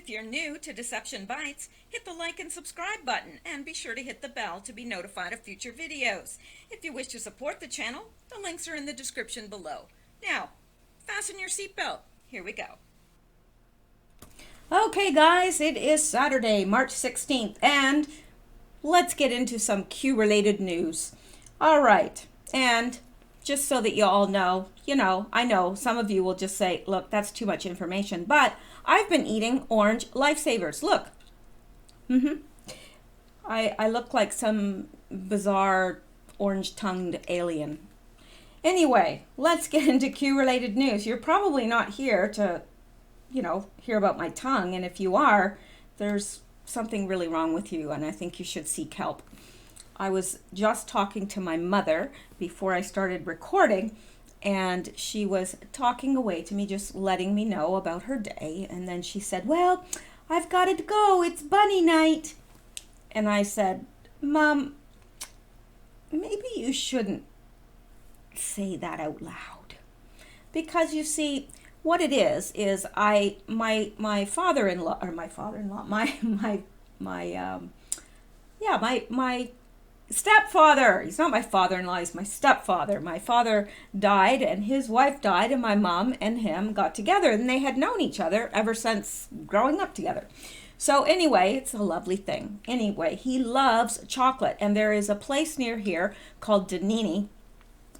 If you're new to Deception Bytes, hit the like and subscribe button and be sure to hit the bell to be notified of future videos. If you wish to support the channel, the links are in the description below. Now, fasten your seatbelt. Here we go. Okay guys, it is Saturday, March 16th, and let's get into some Q-related news. All right, and just so that you all know, I know some of you will just say, look, that's too much information, but I've been eating orange lifesavers. Look. I look like some bizarre orange-tongued alien. Anyway, let's get into Q-related news. You're probably not here to, hear about my tongue, and if you are, there's something really wrong with you, and I think you should seek help. I was just talking to my mother before I started recording, and she was talking away to me, just letting me know about her day. And then she said, well, I've got to go. It's bunny night. And I said, Mom, maybe you shouldn't say that out loud. Because you see, what it is my father-in-law, or my father-in-law, my stepfather. He's not my father-in-law, he's my stepfather. My father died and his wife died, and my mom and him got together, and they had known each other ever since growing up together. So anyway, it's a lovely thing. Anyway, he loves chocolate, and there is a place near here called Danini,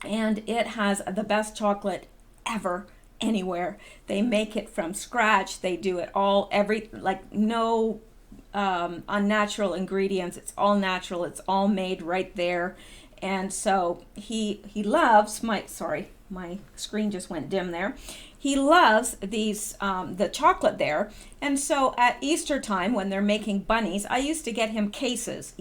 and it has the best chocolate ever anywhere. They make it from scratch. They do it all, no unnatural ingredients. It's all natural. It's all made right there. And so he loves my screen just went dim there. He loves these the chocolate there. And so at Easter time, when they're making bunnies, I used to get him cases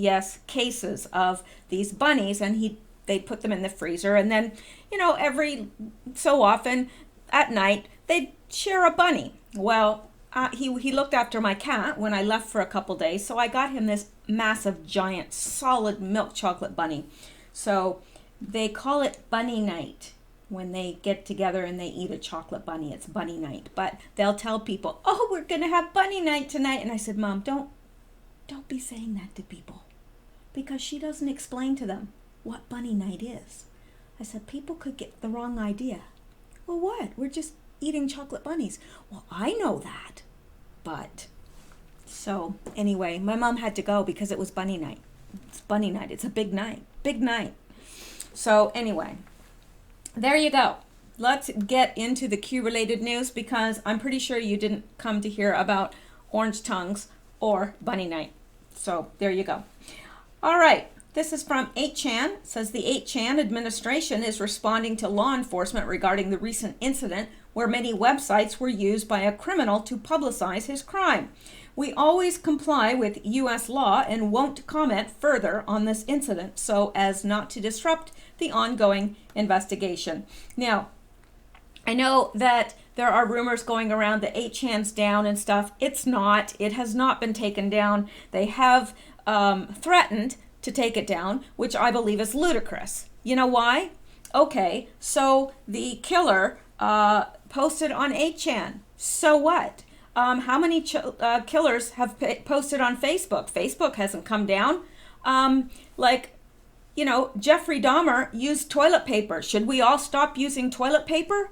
of these bunnies, and they put them in the freezer, and then every so often at night they'd share a bunny. Well, he looked after my cat when I left for a couple days, so I got him this massive, giant, solid milk chocolate bunny. So they call it bunny night when they get together and they eat a chocolate bunny. It's bunny night. But they'll tell people, oh, we're going to have bunny night tonight. And I said, Mom, don't be saying that to people, because she doesn't explain to them what bunny night is. I said, people could get the wrong idea. Well, what? We're just eating chocolate bunnies. Well, I know that. But, so anyway, my mom had to go because it was bunny night. It's bunny night. It's a big night. Big night. So anyway, there you go. Let's get into the Q-related news, because I'm pretty sure you didn't come to hear about orange tongues or bunny night. So there you go. All right. This is from 8chan. It says the 8chan administration is responding to law enforcement regarding the recent incident where many websites were used by a criminal to publicize his crime. We always comply with U.S. law and won't comment further on this incident so as not to disrupt the ongoing investigation. Now, I know that there are rumors going around that 8chan's down and stuff. It's not. It has not been taken down. They have threatened to take it down, which I believe is ludicrous. You know why? Okay, so the killer posted on 8chan. So what? How many killers have posted on Facebook? Facebook hasn't come down. Jeffrey Dahmer used toilet paper. Should we all stop using toilet paper?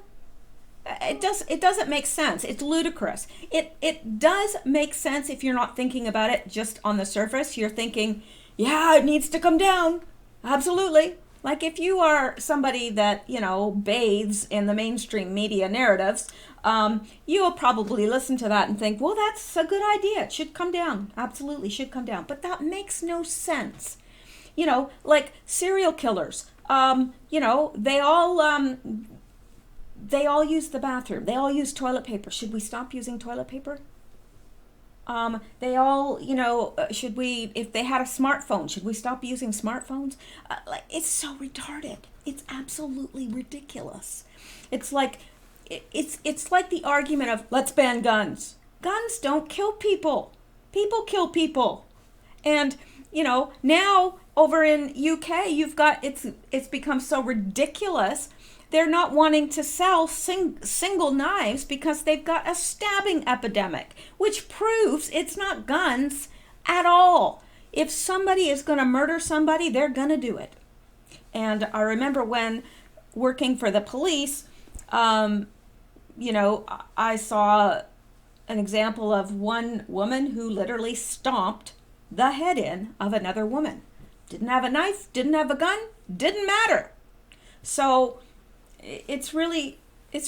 It doesn't make sense. It's ludicrous. It does make sense if you're not thinking about it just on the surface. You're thinking, yeah, it needs to come down. Absolutely. Like if you are somebody that, bathes in the mainstream media narratives, you'll probably listen to that and think, well, that's a good idea. It should come down. Absolutely should come down. But that makes no sense. Like serial killers, they all use the bathroom. They all use toilet paper. Should we stop using toilet paper? They all, should we, if they had a smartphone, should we stop using smartphones? It's so retarded. It's absolutely ridiculous. It's like the argument of let's ban guns. Guns don't kill people. People kill people. And, now over in UK, you've got, it's become so ridiculous they're not wanting to sell single knives because they've got a stabbing epidemic, which proves it's not guns at all. If somebody is going to murder somebody, they're going to do it. And I remember when working for the police, I saw an example of one woman who literally stomped the head in of another woman. Didn't have a knife, didn't have a gun, didn't matter. So it's really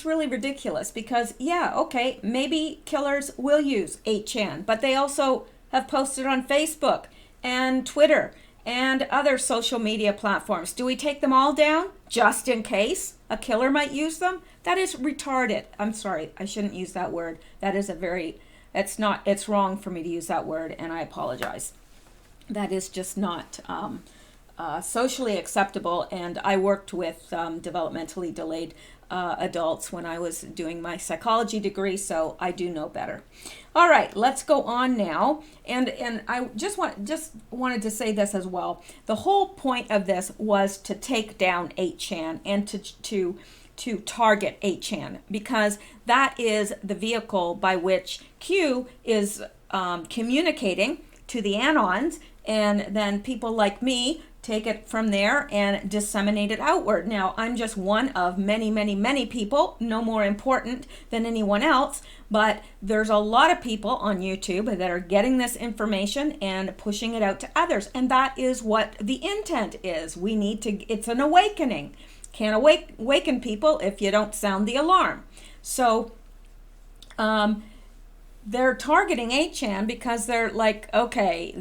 ridiculous because, maybe killers will use 8chan, but they also have posted on Facebook and Twitter and other social media platforms. Do we take them all down just in case a killer might use them? That is retarded. I'm sorry, I shouldn't use that word. That is it's wrong for me to use that word, and I apologize. That is just not socially acceptable, and I worked with developmentally delayed adults when I was doing my psychology degree, so I do know better. All right, let's go on now, and I just wanted to say this as well. The whole point of this was to take down 8chan and to target 8chan, because that is the vehicle by which Q is communicating to the Anons, and then people like me take it from there and disseminate it outward. Now, I'm just one of many, many, many people, no more important than anyone else, but there's a lot of people on YouTube that are getting this information and pushing it out to others, and that is what the intent is. It's an awakening. Can't awaken people if you don't sound the alarm. So, they're targeting 8chan because they're like, okay,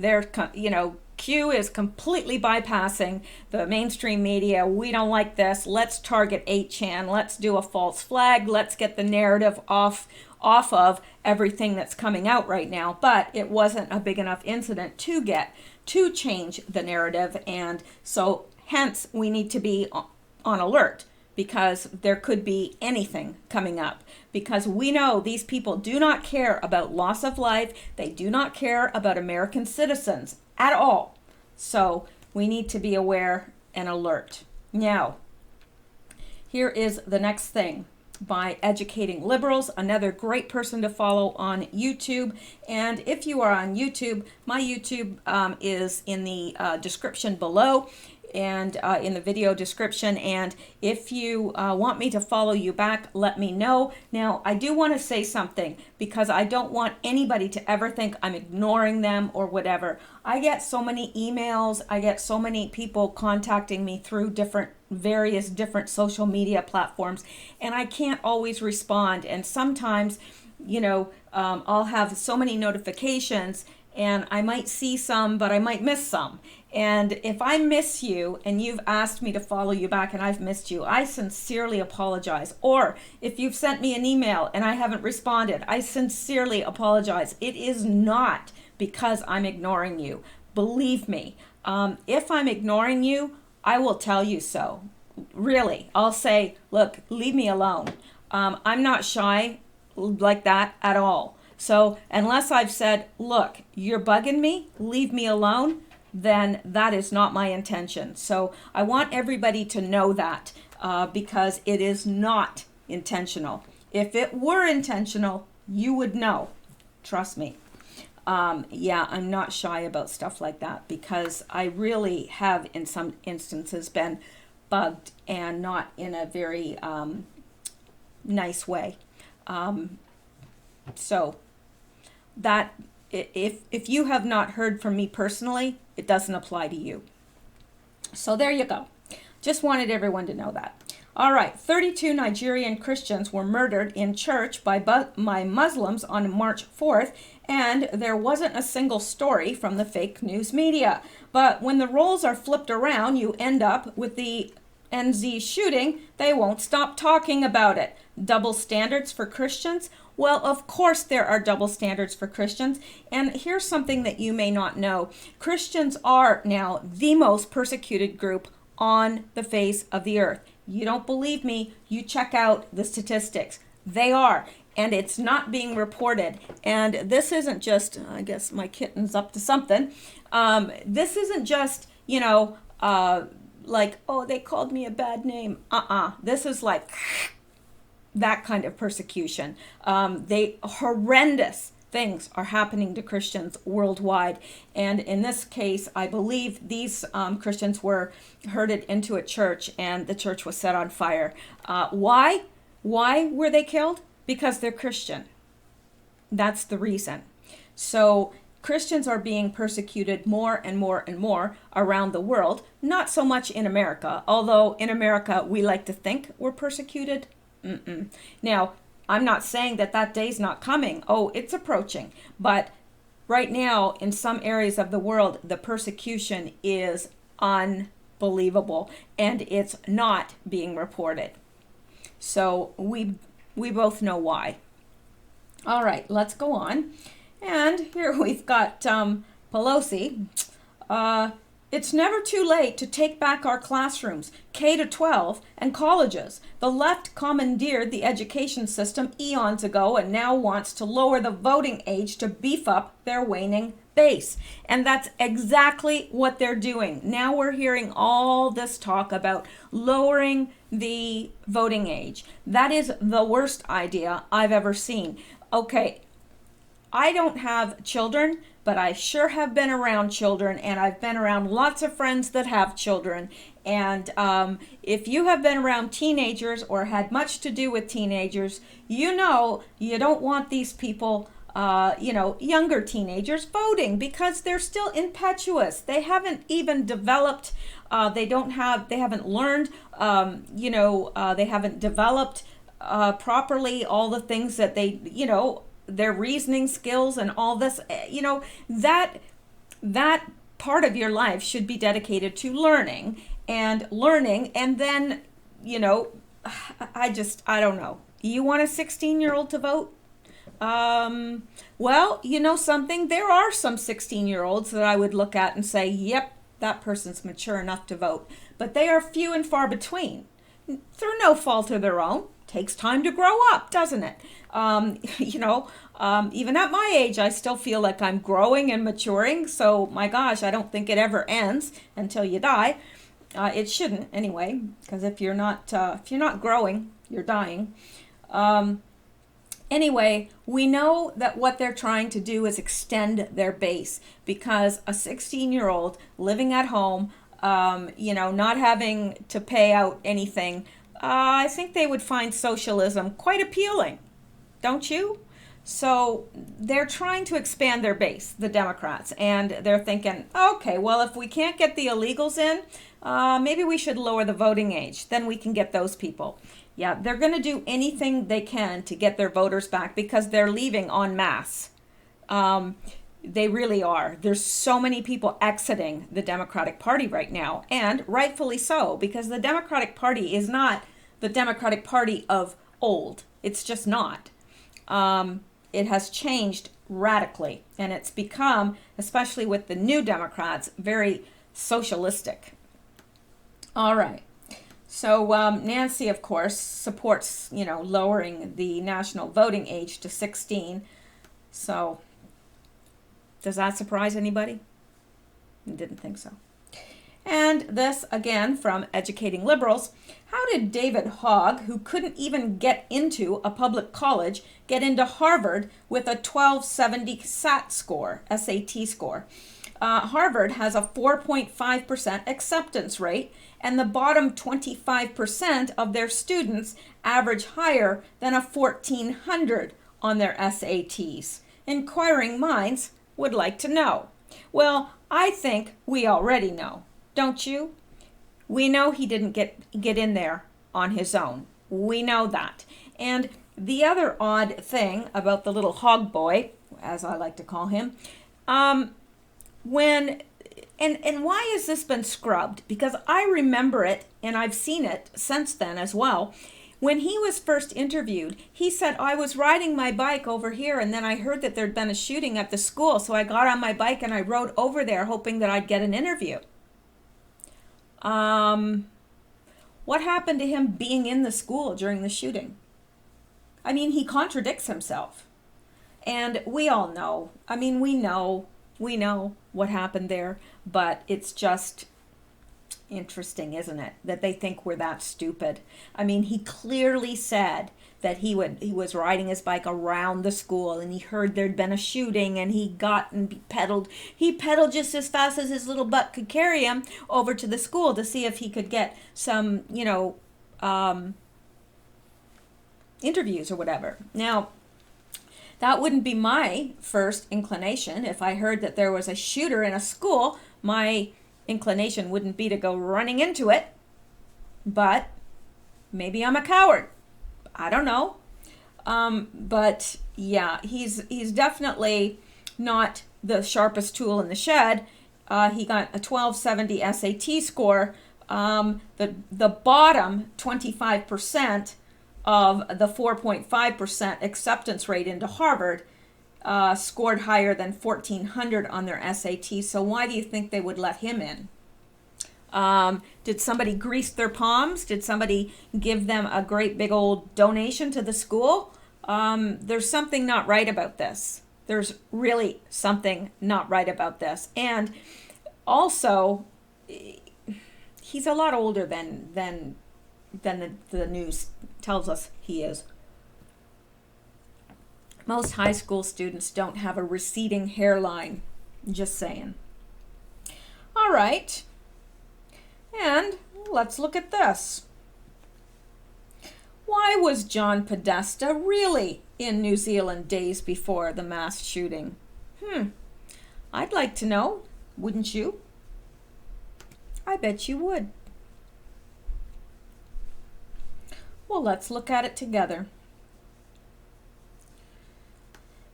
Q is completely bypassing the mainstream media. We don't like this. Let's target 8chan. Let's do a false flag. Let's get the narrative off of everything that's coming out right now. But it wasn't a big enough incident to change the narrative. And so hence we need to be on alert, because there could be anything coming up, because we know these people do not care about loss of life. They do not care about American citizens at all. So we need to be aware and alert. Now, here is the next thing. By Educating Liberals, another great person to follow on YouTube. And if you are on YouTube, my YouTube is in the description below, and in the video description. And if you want me to follow you back, let me know. Now, I do want to say something, because I don't want anybody to ever think I'm ignoring them or whatever. I get so many emails, I get so many people contacting me through various different social media platforms, and I can't always respond. And sometimes, I'll have so many notifications, and I might see some, but I might miss some. And if I miss you and you've asked me to follow you back and I've missed you, I sincerely apologize. Or if you've sent me an email and I haven't responded, I sincerely apologize. It is not because I'm ignoring you. Believe me, if I'm ignoring you, I will tell you so. Really, I'll say, look, leave me alone. I'm not shy like that at all. So unless I've said, look, you're bugging me, leave me alone, then that is not my intention. So I want everybody to know that, because it is not intentional. If it were intentional, you would know. Trust me. I'm not shy about stuff like that, because I really have in some instances been bugged, and not in a very nice way. So that if you have not heard from me personally, it doesn't apply to you. So there you go. Just wanted everyone to know that. All right, 32 Nigerian Christians were murdered in church by Muslims on March 4th, and there wasn't a single story from the fake news media. But when the roles are flipped around, you end up with the NZ shooting. They won't stop talking about it. Double standards for Christians? Well, of course there are double standards for Christians. And here's something that you may not know. Christians are now the most persecuted group on the face of the earth. You don't believe me? You check out the statistics. They are. And it's not being reported. And this isn't just, I guess my kitten's up to something. This isn't just, like, oh, they called me a bad name. This is like that kind of persecution. They horrendous things are happening to Christians worldwide. And in this case, I believe these Christians were herded into a church and the church was set on fire. Why? Why were they killed? Because they're Christian. That's the reason. So Christians are being persecuted more and more and more around the world. Not so much in America, although in America we like to think we're persecuted. Now, I'm not saying that that day's not coming. Oh, it's approaching. But right now, in some areas of the world, the persecution is unbelievable, and it's not being reported. So we both know why. All right, let's go on. And here we've got Pelosi. It's never too late to take back our classrooms, K-12, and colleges. The left commandeered the education system eons ago and now wants to lower the voting age to beef up their waning base. And that's exactly what they're doing. Now we're hearing all this talk about lowering the voting age. That is the worst idea I've ever seen. Okay, I don't have children, but I sure have been around children, and I've been around lots of friends that have children. And if you have been around teenagers or had much to do with teenagers, you know you don't want these people, younger teenagers voting because they're still impetuous. They haven't even developed, they haven't learned, they haven't developed properly all the things that they, their reasoning skills and all this, that part of your life should be dedicated to learning. And then, I don't know. You want a 16-year-old to vote? Well, you know something? There are some 16-year-olds that I would look at and say, yep, that person's mature enough to vote. But they are few and far between, through no fault of their own. Takes time to grow up, doesn't it? Even at my age, I still feel like I'm growing and maturing. So my gosh, I don't think it ever ends until you die. It shouldn't anyway, because if you're not growing, you're dying. Anyway, we know that what they're trying to do is extend their base, because a 16-year-old living at home, not having to pay out anything. I think they would find socialism quite appealing, don't you? So they're trying to expand their base, the Democrats, and they're thinking, okay, well, if we can't get the illegals in, maybe we should lower the voting age. Then we can get those people. Yeah, they're going to do anything they can to get their voters back because they're leaving en masse. They really are. There's so many people exiting the Democratic Party right now, and rightfully so, because the Democratic Party is not the Democratic Party of old. It's just not. It has changed radically, and it's become, especially with the new Democrats, very socialistic. All right. So Nancy, of course, supports, lowering the national voting age to 16. So does that surprise anybody? I didn't think so. And this, again, from Educating Liberals. How did David Hogg, who couldn't even get into a public college, get into Harvard with a 1270 SAT score? Harvard has a 4.5% acceptance rate, and the bottom 25% of their students average higher than a 1400 on their SATs. Inquiring minds would like to know. Well, I think we already know. Don't you? We know he didn't get in there on his own. We know that. And the other odd thing about the little hog boy, as I like to call him, and why has this been scrubbed? Because I remember it, and I've seen it since then as well. When he was first interviewed, he said, I was riding my bike over here, and then I heard that there'd been a shooting at the school, so I got on my bike and I rode over there hoping that I'd get an interview. What happened to him being in the school during the shooting? I mean, he contradicts himself. And we all know. I mean, we know what happened there, but it's just, interesting, isn't it? That they think we're that stupid. I mean, he clearly said that he was riding his bike around the school and he heard there'd been a shooting and he got and he pedaled just as fast as his little butt could carry him over to the school to see if he could get some, interviews or whatever. Now, that wouldn't be my first inclination. If I heard that there was a shooter in a school, my inclination wouldn't be to go running into it. But maybe I'm a coward. I don't know. But yeah, he's definitely not the sharpest tool in the shed. He got a 1270 SAT score. The bottom 25% of the 4.5% acceptance rate into Harvard scored higher than 1,400 on their SAT. So why do you think they would let him in? Did somebody grease their palms? Did somebody give them a great big old donation to the school? There's something not right about this. There's really something not right about this. And also, he's a lot older than the news tells us he is. Most high school students don't have a receding hairline. Just saying. All right. And let's look at this. Why was John Podesta really in New Zealand days before the mass shooting? I'd like to know, wouldn't you? I bet you would. Well, let's look at it together.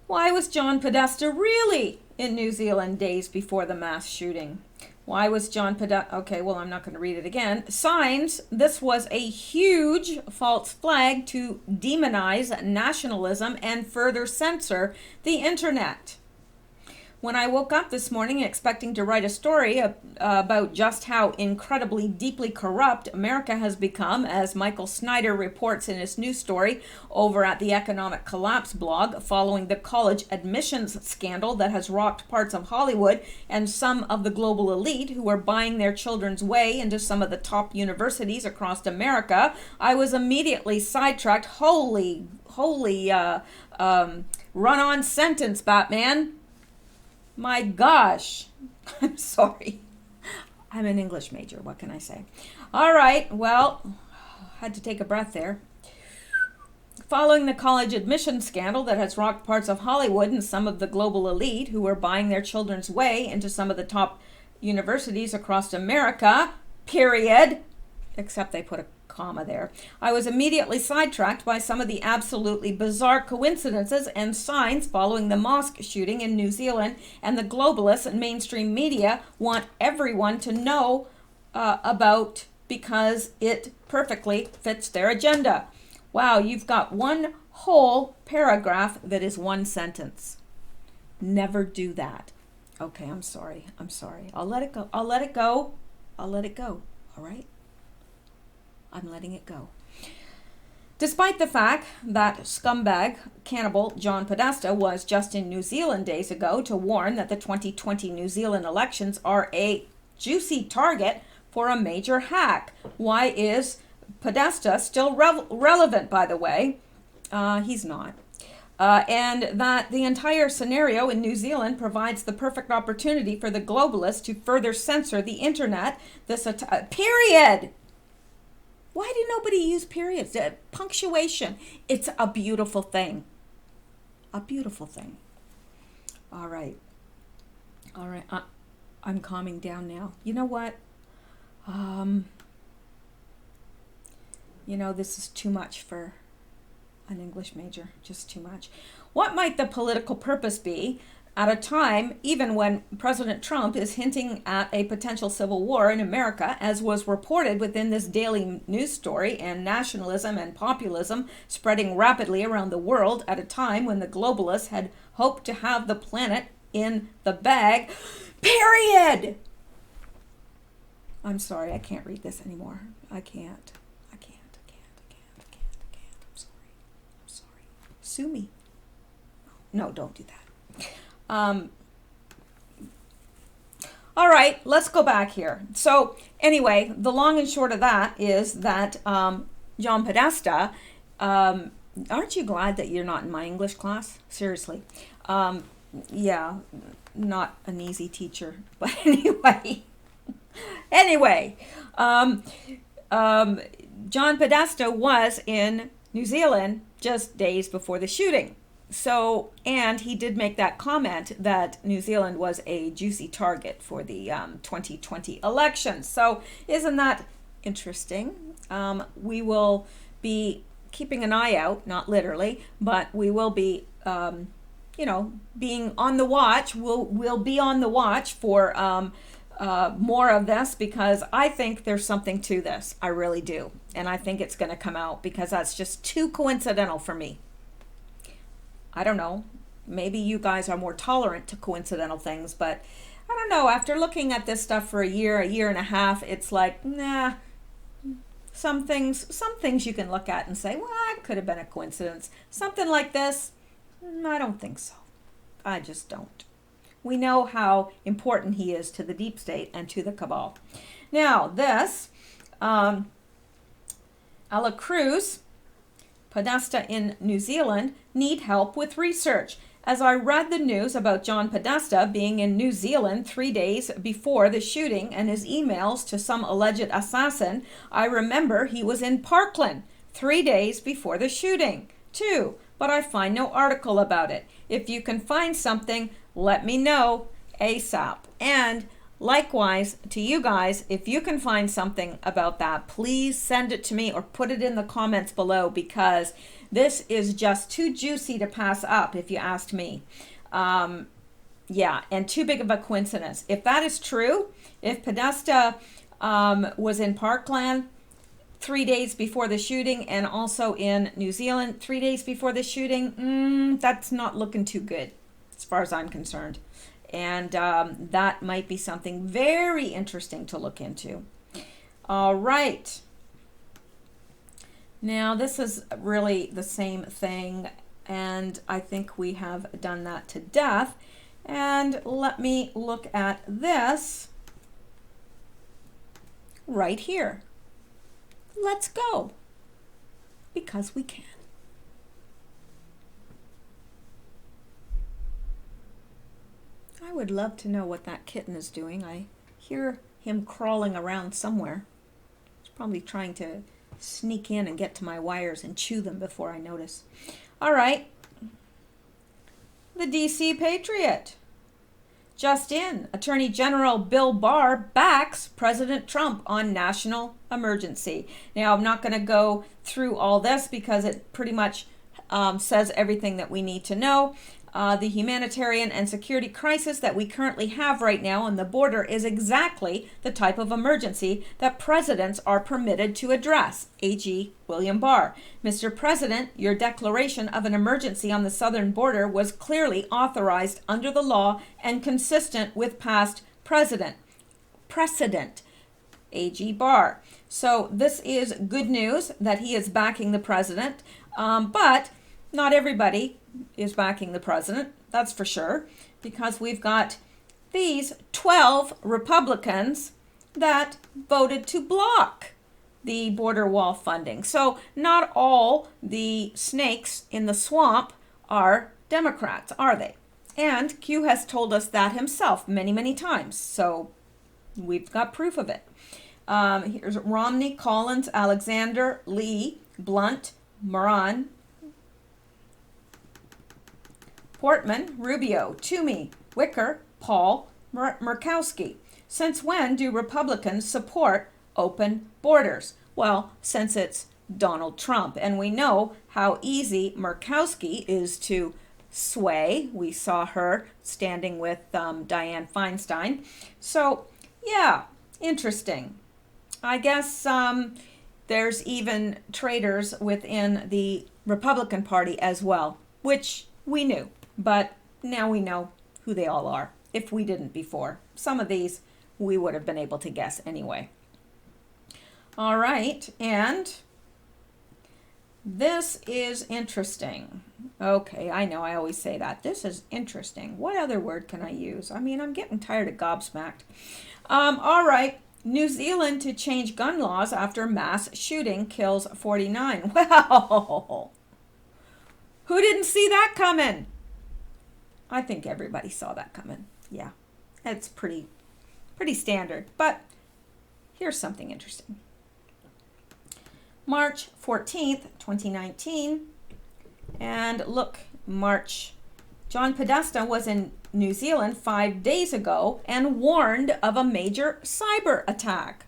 Why was John Podesta really in New Zealand days before the mass shooting? Why was John Podesta... Okay, well, I'm not going to read it again. Signs, this was a huge false flag to demonize nationalism and further censor the internet. When I woke up this morning expecting to write a story about just how incredibly deeply corrupt America has become, as Michael Snyder reports in his news story over at the Economic Collapse blog, following the college admissions scandal that has rocked parts of Hollywood and some of the global elite who are buying their children's way into some of the top universities across America, I was immediately sidetracked. Holy, run-on sentence, Batman. My gosh, I'm sorry. I'm an English major. What can I say? All right. Well, had to take a breath there. Following the college admission scandal that has rocked parts of Hollywood and some of the global elite who are buying their children's way into some of the top universities across America, period, except they put a comma there, I was immediately sidetracked by some of the absolutely bizarre coincidences and signs following the mosque shooting in New Zealand, and the globalists and mainstream media want everyone to know about because it perfectly fits their agenda. Wow, you've got one whole paragraph that is one sentence. Never do that. Okay, I'm sorry. I'll let it go. All right? I'm letting it go. Despite the fact that scumbag cannibal John Podesta was just in New Zealand days ago to warn that the 2020 New Zealand elections are a juicy target for a major hack. Why is Podesta still relevant, by the way? He's not. And that the entire scenario in New Zealand provides the perfect opportunity for the globalists to further censor the internet. Period. Why do nobody use periods? Punctuation. It's a beautiful thing. A beautiful thing. All right. I'm calming down now. You know what? This is too much for an English major. Just too much. What might the political purpose be at a time, even when President Trump is hinting at a potential civil war in America, as was reported within this daily news story, and nationalism and populism spreading rapidly around the world at a time when the globalists had hoped to have the planet in the bag? Period! I'm sorry, I can't read this anymore. I can't. I'm sorry. Sue me. No, don't do that. All right, let's go back here. So anyway, the long and short of that is that John Podesta, aren't you glad that you're not in my English class? Seriously. Yeah, not an easy teacher. But anyway, John Podesta was in New Zealand just days before the shooting. So, and he did make that comment that New Zealand was a juicy target for the 2020 election. So, isn't that interesting? We will be keeping an eye out, not literally, but we will be, being on the watch. We'll be on the watch for more of this, because I think there's something to this. I really do. And I think it's going to come out, because that's just too coincidental for me. I don't know. Maybe you guys are more tolerant to coincidental things, but I don't know. After looking at this stuff for a year and a half, it's like, nah. Some things you can look at and say, well, it could have been a coincidence. Something like this, I don't think so. I just don't. We know how important he is to the deep state and to the cabal. Now, this, Ala Cruz, Podesta in New Zealand, need help with research. As I read the news about John Podesta being in New Zealand 3 days before the shooting and his emails to some alleged assassin, I remember he was in Parkland 3 days before the shooting, too. But I find no article about it. If you can find something, let me know ASAP. And likewise to you guys, if you can find something about that, please send it to me or put it in the comments below, because this is just too juicy to pass up, if you asked me. Yeah, and too big of a coincidence. If that is true, if Podesta was in Parkland 3 days before the shooting and also in New Zealand 3 days before the shooting, that's not looking too good as far as I'm concerned. And that might be something very interesting to look into. All right. Now, this is really the same thing, and I think we have done that to death. And let me look at this right here. Let's go, because we can. I would love to know what that kitten is doing. I hear him crawling around somewhere. He's probably trying to sneak in and get to my wires and chew them before I notice. All right. The DC Patriot. Just in, Attorney General Bill Barr backs President Trump on national emergency. Now, I'm not going to go through all this because it pretty much says everything that we need to know. The humanitarian and security crisis that we currently have right now on the border is exactly the type of emergency that presidents are permitted to address. AG William Barr. Mr. President, your declaration of an emergency on the southern border was clearly authorized under the law and consistent with past precedent. AG Barr. So this is good news that he is backing the president, but not everybody is backing the president, that's for sure, because we've got these 12 Republicans that voted to block the border wall funding. So not all the snakes in the swamp are Democrats, are they? And Q has told us that himself many, many times. So we've got proof of it. Here's Romney, Collins, Alexander, Lee, Blunt, Moran, Portman, Rubio, Toomey, Wicker, Paul, Murkowski. Since when do Republicans support open borders? Well, since it's Donald Trump. And we know how easy Murkowski is to sway. We saw her standing with Dianne Feinstein. So, yeah, interesting. I guess there's even traitors within the Republican Party as well, which we knew. But now we know who they all are, if we didn't before. Some of these we would have been able to guess anyway. All right, and This is interesting. Okay, I know I always say that. This is interesting. What other word can I use? I mean, I'm getting tired of gobsmacked. All right. New Zealand to change gun laws after mass shooting kills 49. Well, who didn't see that coming? I think everybody saw that coming. Yeah, it's pretty standard. But here's something interesting. March 14th, 2019. And look, John Podesta was in New Zealand 5 days ago and warned of a major cyber attack.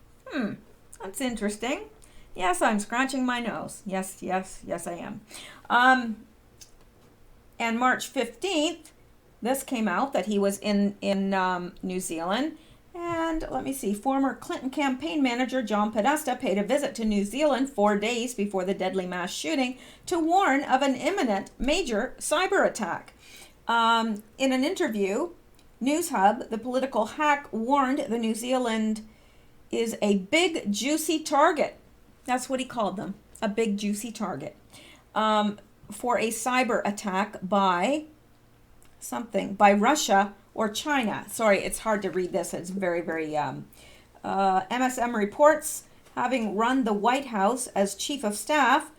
That's interesting. Yes, I'm scratching my nose. Yes, I am. And March 15th, this came out that he was in New Zealand. And let me see, former Clinton campaign manager John Podesta paid a visit to New Zealand 4 days before the deadly mass shooting to warn of an imminent major cyber attack. In an interview, News Hub, the political hack, warned the New Zealand is a big, juicy target. That's what he called them, a big, juicy target, for a cyber attack by Russia or China. Sorry, it's hard to read this. It's very, very... MSM reports having run the White House as chief of staff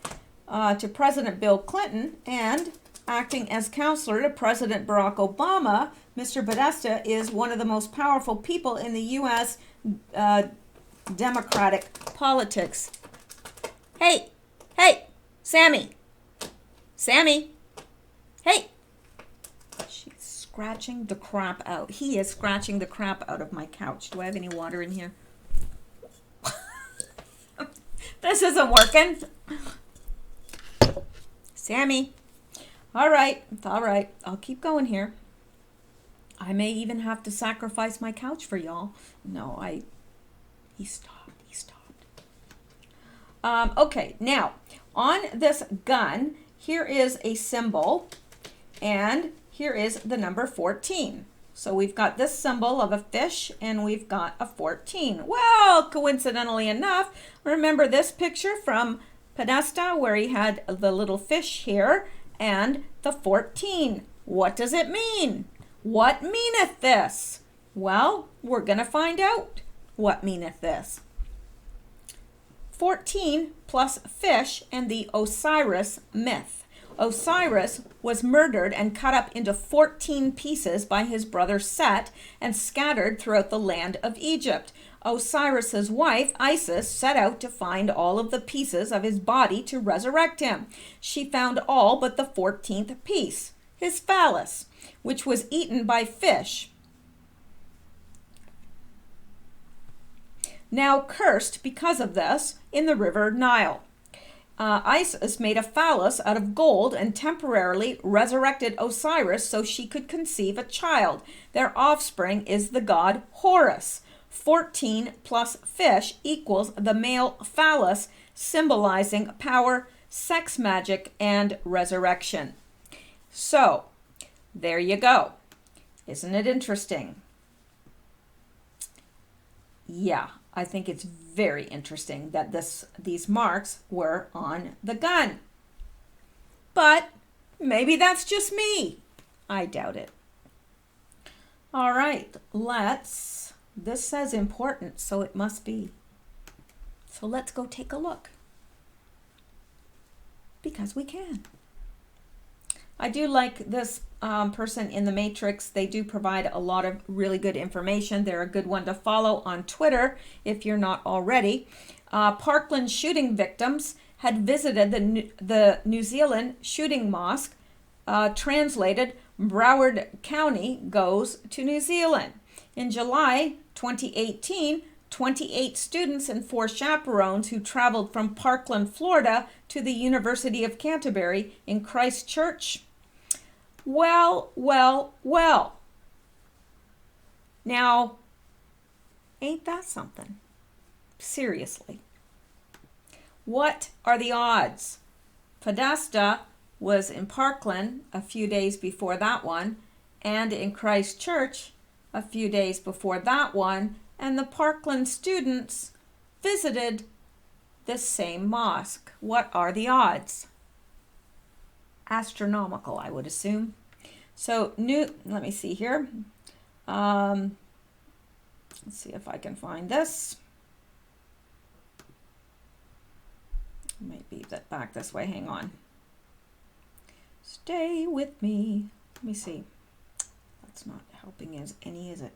to President Bill Clinton and acting as counselor to President Barack Obama, Mr. Podesta is one of the most powerful people in the U.S. Democratic politics. Hey, Sammy, hey. She's scratching the crap out. He is scratching the crap out of my couch. Do I have any water in here? This isn't working. Sammy. All right. I'll keep going here. I may even have to sacrifice my couch for y'all. No, he stopped. Okay, now, on this gun, here is a symbol, and here is the number 14. So we've got this symbol of a fish, and we've got a 14. Well, coincidentally enough, remember this picture from Podesta where he had the little fish here and the 14. What does it mean? What meaneth this? Well, we're going to find out what meaneth this. 14 plus fish and the Osiris myth. Osiris was murdered and cut up into 14 pieces by his brother Set and scattered throughout the land of Egypt. Osiris's wife, Isis, set out to find all of the pieces of his body to resurrect him. She found all but the 14th piece, his phallus, which was eaten by fish. Now cursed because of this in the river Nile. Isis made a phallus out of gold and temporarily resurrected Osiris so she could conceive a child. Their offspring is the god Horus. 14 plus fish equals the male phallus, symbolizing power, sex magic, and resurrection. So, there you go. Isn't it interesting? Yeah, I think it's very interesting that these marks were on the gun. But maybe that's just me. I doubt it. All right, this says important, so it must be. So let's go take a look. Because we can. I do like this person in the Matrix. They do provide a lot of really good information. They're a good one to follow on Twitter if you're not already. Parkland shooting victims had visited the New Zealand shooting mosque. Translated, Broward County goes to New Zealand. In July 2018, 28 students and 4 chaperones who traveled from Parkland, Florida to the University of Canterbury in Christchurch. Well. Now, ain't that something? Seriously. What are the odds? Podesta was in Parkland a few days before that one, and in Christchurch a few days before that one, and the Parkland students visited the same mosque. What are the odds? astronomical, I would assume. So let me see here. Let's see if I can find this. Might be back this way. Hang on. Stay with me. Let me see. That's not helping any, is it?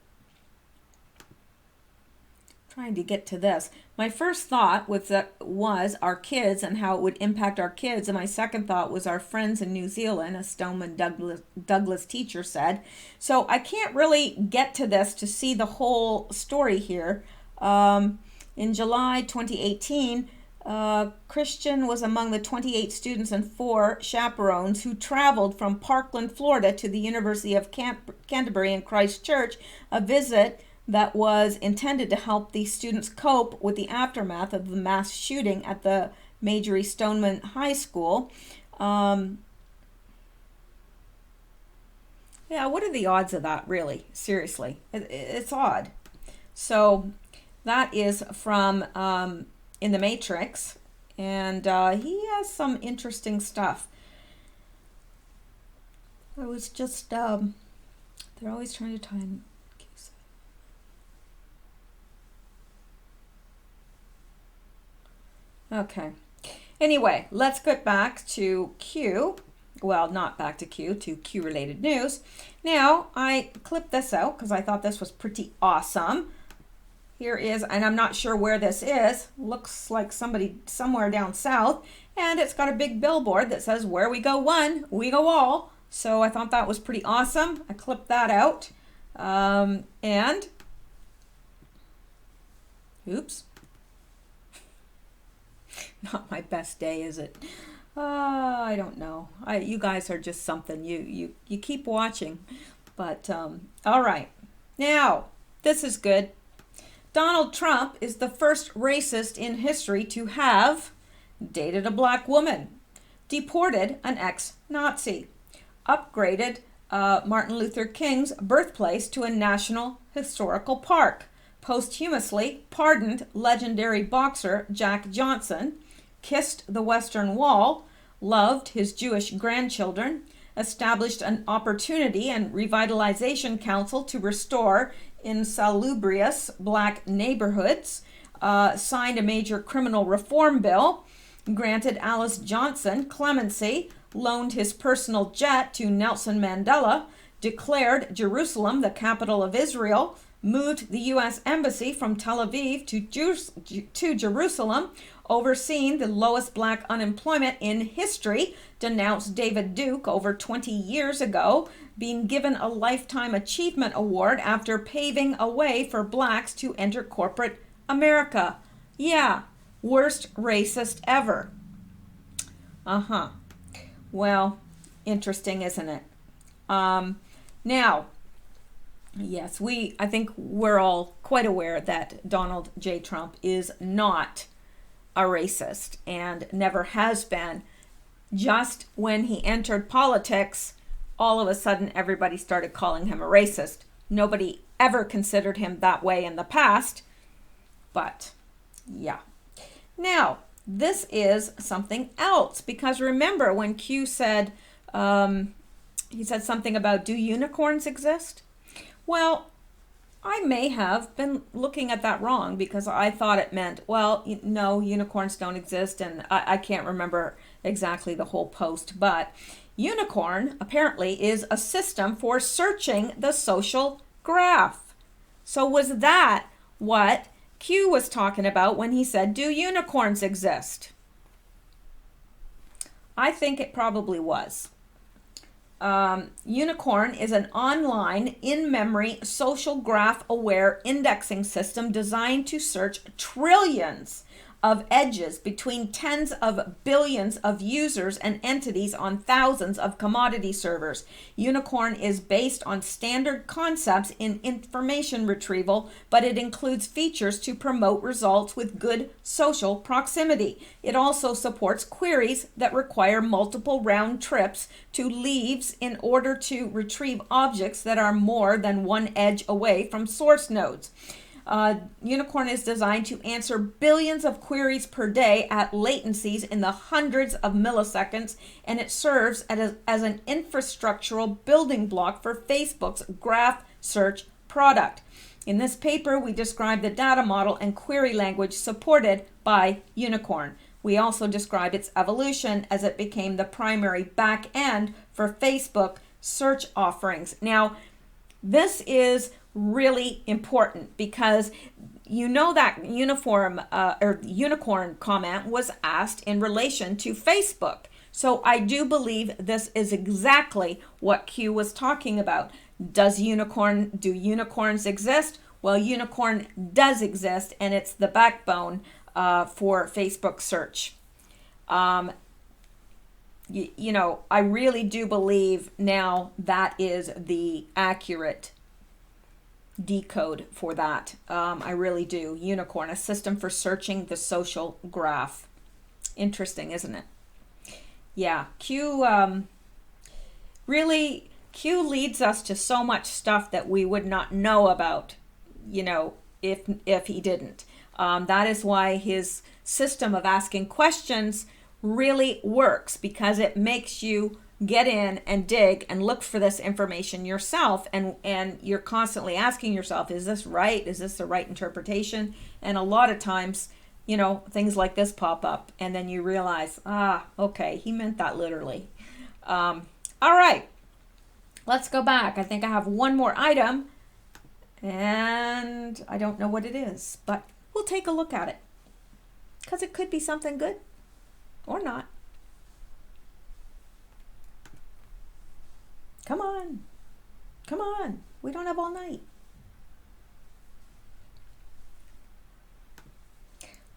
Trying to get to this. My first thought was our kids and how it would impact our kids, and my second thought was our friends in New Zealand, a Stoneman Douglas teacher said. So I can't really get to this to see the whole story here. In July 2018, Christian was among the 28 students and 4 chaperones who traveled from Parkland, Florida to the University of Canterbury in Christchurch, a visit that was intended to help the students cope with the aftermath of the mass shooting at the Marjory Stoneman High School. Yeah, what are the odds of that, really? Seriously, it's odd. So that is from In the Matrix, and he has some interesting stuff. I was just, they're always trying to time. Okay. Anyway, let's get back to Q. Well, not back to Q-related news. Now, I clipped this out because I thought this was pretty awesome. Here is, and I'm not sure where this is. Looks like somebody somewhere down south. And it's got a big billboard that says, "Where we go one, we go all." So I thought that was pretty awesome. I clipped that out. And, oops. Not my best day, is it? I don't know. You guys are just something. You keep watching. But, all right. Now, this is good. Donald Trump is the first racist in history to have dated a black woman, deported an ex-Nazi, upgraded Martin Luther King's birthplace to a national historical park, posthumously pardoned legendary boxer Jack Johnson, kissed the Western Wall, loved his Jewish grandchildren, established an Opportunity and Revitalization Council to restore insalubrious black neighborhoods, signed a major criminal reform bill, granted Alice Johnson clemency, loaned his personal jet to Nelson Mandela, declared Jerusalem the capital of Israel, moved the U.S. Embassy from Tel Aviv to Jerusalem, overseen the lowest black unemployment in history, denounced David Duke over 20 years ago, being given a Lifetime Achievement Award after paving a way for blacks to enter corporate America. Yeah, worst racist ever. Well, interesting, isn't it? Now, yes, I think we're all quite aware that Donald J. Trump is not a racist and never has been. Just when he entered politics, all of a sudden everybody started calling him a racist. Nobody ever considered him that way in the past, but yeah. Now, this is something else, because remember when Q said, he said something about, do unicorns exist? Well, I may have been looking at that wrong, because I thought it meant, well, no, unicorns don't exist, and I can't remember exactly the whole post, but unicorn apparently is a system for searching the social graph. So was that what Q was talking about when he said, do unicorns exist? I think it probably was. Unicorn is an online, in-memory, social graph-aware indexing system designed to search trillions of edges between tens of billions of users and entities on thousands of commodity servers. Unicorn is based on standard concepts in information retrieval, but it includes features to promote results with good social proximity. It also supports queries that require multiple round trips to leaves in order to retrieve objects that are more than one edge away from source nodes. Unicorn is designed to answer billions of queries per day at latencies in the hundreds of milliseconds, and it serves as an infrastructural building block for Facebook's graph search product. In this paper, we describe the data model and query language supported by Unicorn. We also describe its evolution as it became the primary back end for Facebook search offerings. Now, this is really important because you know that unicorn comment was asked in relation to Facebook. So I do believe this is exactly what Q was talking about. Do unicorns exist? Well, unicorn does exist, and it's the backbone for Facebook search. I really do believe now that is the accurate decode for that. I really do. Unicorn, a system for searching the social graph. Interesting, isn't it? Yeah, Q leads us to so much stuff that we would not know about, if he didn't. That is why his system of asking questions really works, because it makes you get in and dig and look for this information yourself, and you're constantly asking yourself, is this right? Is this the right interpretation? And a lot of times, things like this pop up, and then you realize, okay, he meant that literally. All right, let's go back. I think I have one more item, and I don't know what it is, but we'll take a look at it, because it could be something good or not. Come on. We don't have all night.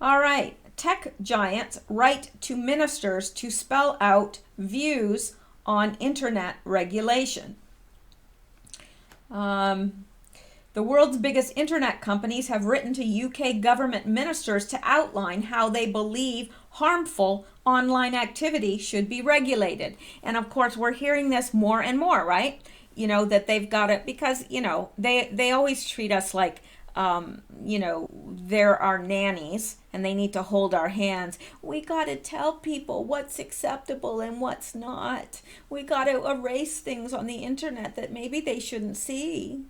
All right. Tech giants write to ministers to spell out views on internet regulation. The world's biggest internet companies have written to UK government ministers to outline how they believe harmful online activity should be regulated. And of course, we're hearing this more and more, right? That they've got it because, they always treat us like, they're our nannies and they need to hold our hands. We got to tell people what's acceptable and what's not. We got to erase things on the internet that maybe they shouldn't see.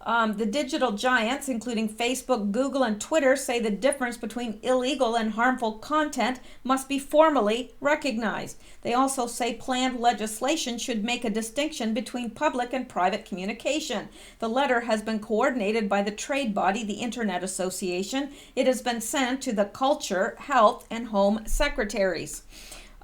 The digital giants, including Facebook, Google, and Twitter, say the difference between illegal and harmful content must be formally recognized. They also say planned legislation should make a distinction between public and private communication. The letter has been coordinated by the trade body, the Internet Association. It has been sent to the Culture, Health, and Home Secretaries.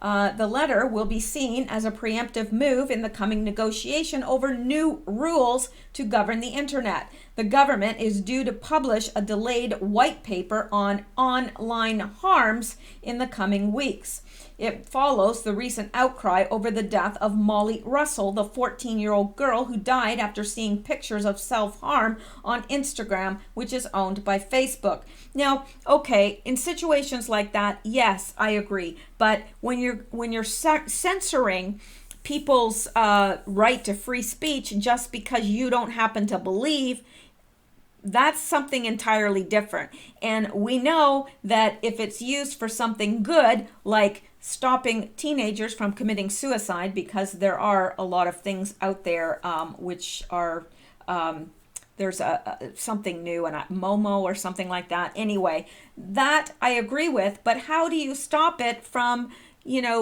The letter will be seen as a preemptive move in the coming negotiation over new rules to govern the internet. The government is due to publish a delayed white paper on online harms in the coming weeks. It follows the recent outcry over the death of Molly Russell, the 14-year-old girl who died after seeing pictures of self-harm on Instagram, which is owned by Facebook. Now, okay, in situations like that, yes, I agree. But when you're censoring people's right to free speech just because you don't happen to believe, that's something entirely different. And we know that if it's used for something good, like stopping teenagers from committing suicide, because there are a lot of things out there which are, there's something new, and Momo or something like that. Anyway, that I agree with, but how do you stop it from,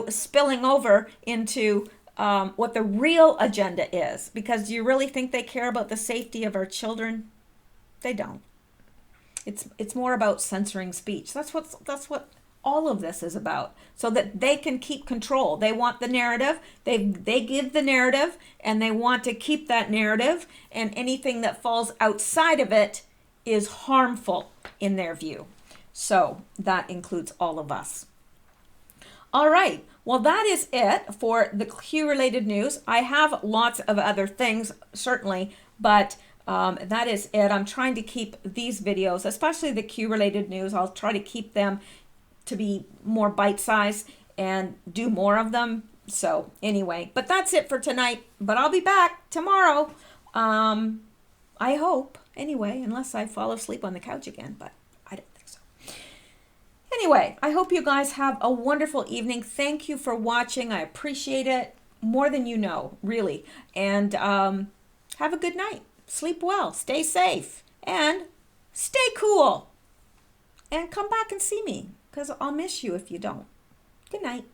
spilling over into what the real agenda is? Because do you really think they care about the safety of our children? They don't. It's more about censoring speech. That's what all of this is about, so that they can keep control. They want the narrative. They give the narrative, and they want to keep that narrative, and anything that falls outside of it is harmful in their view. So that includes all of us. All right. Well, that is it for the Q-related news. I have lots of other things, certainly, but that is it. I'm trying to keep these videos, especially the Q-related news, I'll try to keep them to be more bite-sized and do more of them. So anyway, but that's it for tonight. But I'll be back tomorrow, I hope. Anyway, unless I fall asleep on the couch again, but I don't think so. Anyway, I hope you guys have a wonderful evening. Thank you for watching. I appreciate it more than you know, really. And have a good night. Sleep well. Stay safe. And stay cool. And come back and see me, because I'll miss you if you don't. Good night.